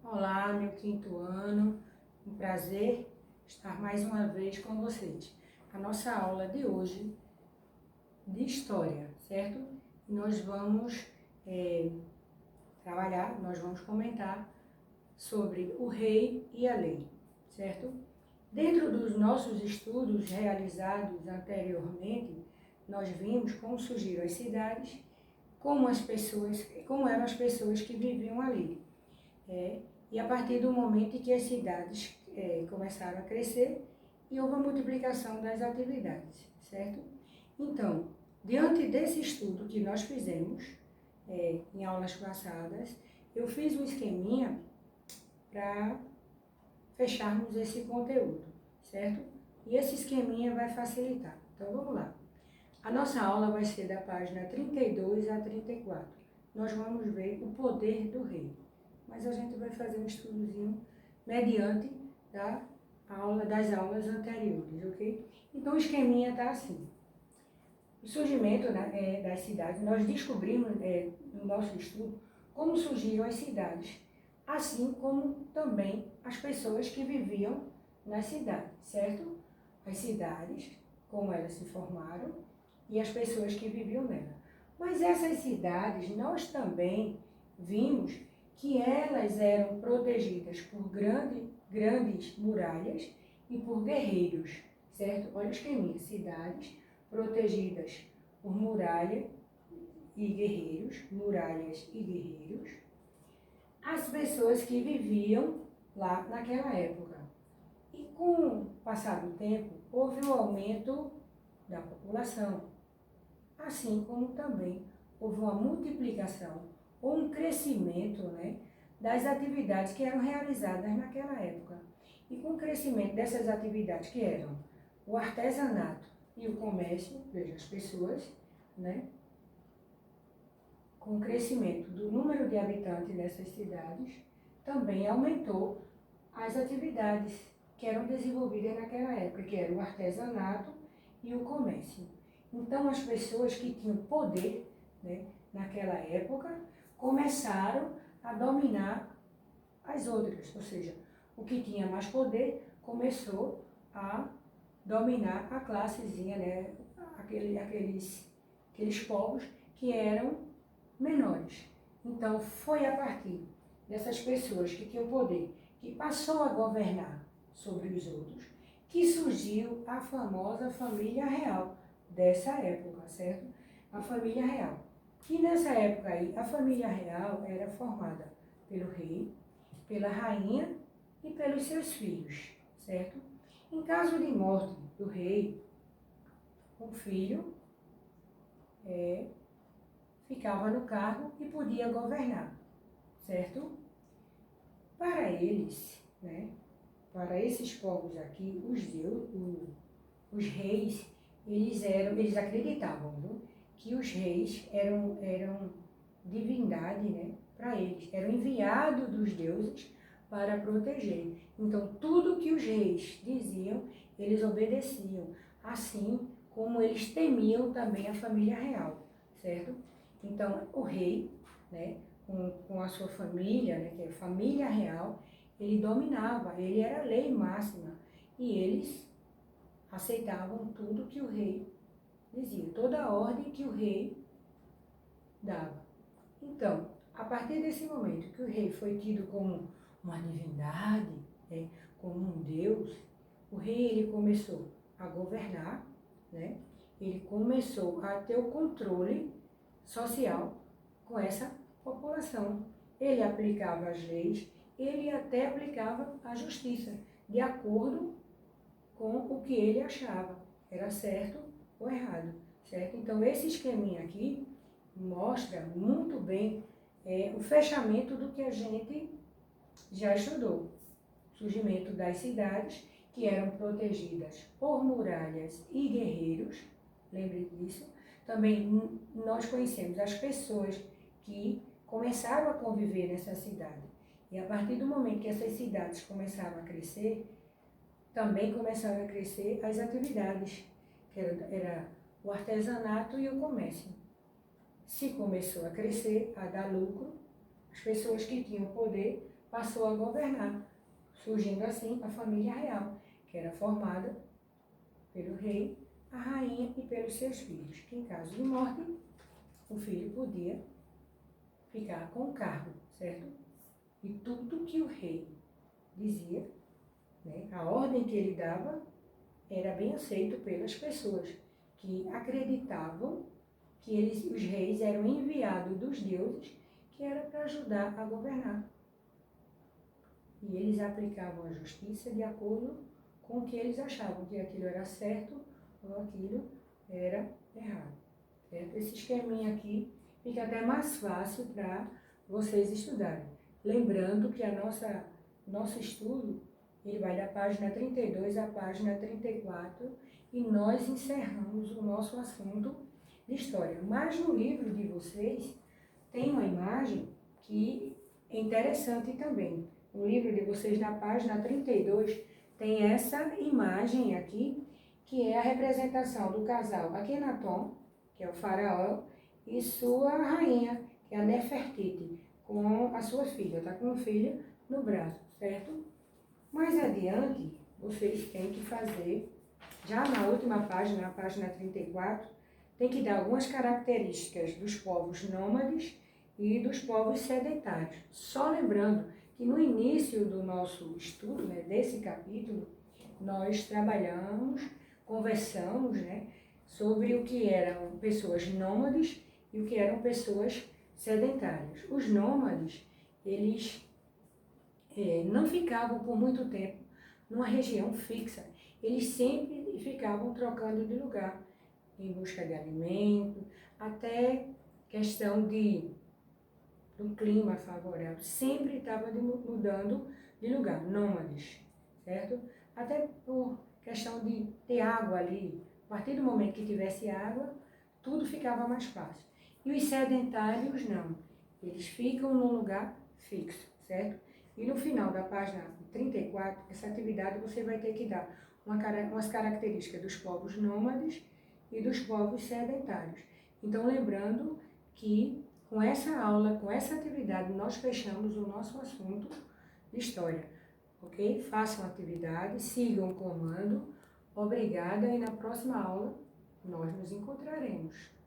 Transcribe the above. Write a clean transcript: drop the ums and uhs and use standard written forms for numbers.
Olá, meu quinto ano, um prazer estar mais uma vez com vocês. A nossa aula de hoje de História, certo? Nós vamos nós vamos comentar sobre o rei e a lei, certo? Dentro dos nossos estudos realizados anteriormente, nós vimos como surgiram as cidades, como eram as pessoas que viviam ali. E a partir do momento em que as cidades começaram a crescer e houve a multiplicação das atividades, certo? Então, diante desse estudo que nós fizemos em aulas passadas, eu fiz um esqueminha para fecharmos esse conteúdo, certo? E esse esqueminha vai facilitar. Então, vamos lá. A nossa aula vai ser da página 32 a 34. Nós vamos ver o poder do rei. Mas a gente vai fazer um estudozinho mediante das aulas anteriores, ok? Então o esqueminha está assim. O surgimento das cidades, nós descobrimos no nosso estudo como surgiram as cidades, assim como também as pessoas que viviam nas cidades, certo? As cidades, como elas se formaram, e as pessoas que viviam nela. Mas essas cidades, nós também vimos que elas eram protegidas por grandes muralhas e por guerreiros, certo? Olha o esqueminha, cidades protegidas por muralhas e guerreiros, as pessoas que viviam lá naquela época. E com o passar do tempo, houve um aumento da população, assim como também houve uma multiplicação ou um crescimento das atividades que eram realizadas naquela época. E com o crescimento dessas atividades que eram o artesanato e o comércio, veja, as pessoas, com o crescimento do número de habitantes dessas cidades, também aumentou as atividades que eram desenvolvidas naquela época, que era o artesanato e o comércio. Então, as pessoas que tinham poder naquela época começaram a dominar as outras, ou seja, o que tinha mais poder começou a dominar a classezinha, aqueles povos que eram menores. Então, foi a partir dessas pessoas que tinham poder, que passou a governar sobre os outros, que surgiu a famosa família real dessa época, certo? A família real. Que nessa época aí, a família real era formada pelo rei, pela rainha e pelos seus filhos, certo? Em caso de morte do rei, o filho ficava no cargo e podia governar, certo? Para eles, para esses povos aqui, os reis, eles acreditavam, que os reis eram divindade, para eles, eram enviados dos deuses para proteger. Então, tudo que os reis diziam, eles obedeciam, assim como eles temiam também a família real, certo? Então, o rei, com a sua família, que é a família real, ele dominava, ele era a lei máxima, e eles aceitavam tudo que o rei dizia, toda a ordem que o rei dava. Então, a partir desse momento que o rei foi tido como uma divindade, como um deus, o rei ele começou a governar, ele começou a ter o controle social com essa população. Ele aplicava as leis, ele até aplicava a justiça, de acordo com o que ele achava, era certo ou errado, certo? Então, esse esqueminha aqui mostra muito bem o fechamento do que a gente já estudou. Surgimento das cidades, que eram protegidas por muralhas e guerreiros, lembre disso. Também nós conhecemos as pessoas que começaram a conviver nessa cidade. E a partir do momento que essas cidades começaram a crescer, também começaram a crescer as atividades, que era o artesanato e o comércio. Se começou a crescer, a dar lucro, as pessoas que tinham poder passou a governar, surgindo assim a família real, que era formada pelo rei, a rainha e pelos seus filhos, que em caso de morte, o filho podia ficar com o cargo, certo? E tudo que o rei dizia, né, a ordem que ele dava, era bem aceito pelas pessoas que acreditavam que os reis eram enviados dos deuses, que era para ajudar a governar. E eles aplicavam a justiça de acordo com o que eles achavam, que aquilo era certo ou aquilo era errado. Certo? Esse esqueminha aqui fica até mais fácil para vocês estudarem. Lembrando que nosso estudo ele vai da página 32 à página 34 e nós encerramos o nosso assunto de história. Mas no livro de vocês tem uma imagem que é interessante também. No livro de vocês, na página 32, tem essa imagem aqui, que é a representação do casal Akhenaton, que é o faraó, e sua rainha, que é a Nefertiti, com a sua filha, está com o filho no braço, certo? Mais adiante, vocês têm que fazer, já na última página, na página 34, tem que dar algumas características dos povos nômades e dos povos sedentários. Só lembrando que no início do nosso estudo, né, desse capítulo, nós trabalhamos, conversamos, né, sobre o que eram pessoas nômades e o que eram pessoas sedentárias. Os nômades, eles não ficavam por muito tempo numa região fixa. Eles sempre ficavam trocando de lugar, em busca de alimento, até questão do clima favorável. Sempre estava mudando de lugar, nômades, certo? Até por questão de ter água ali. A partir do momento que tivesse água, tudo ficava mais fácil. E os sedentários não. Eles ficam num lugar fixo, certo? E no final da página 34, essa atividade você vai ter que dar umas características dos povos nômades e dos povos sedentários. Então, lembrando que com essa aula, com essa atividade, nós fechamos o nosso assunto de história, ok? Façam a atividade, sigam o comando. Obrigada e na próxima aula nós nos encontraremos.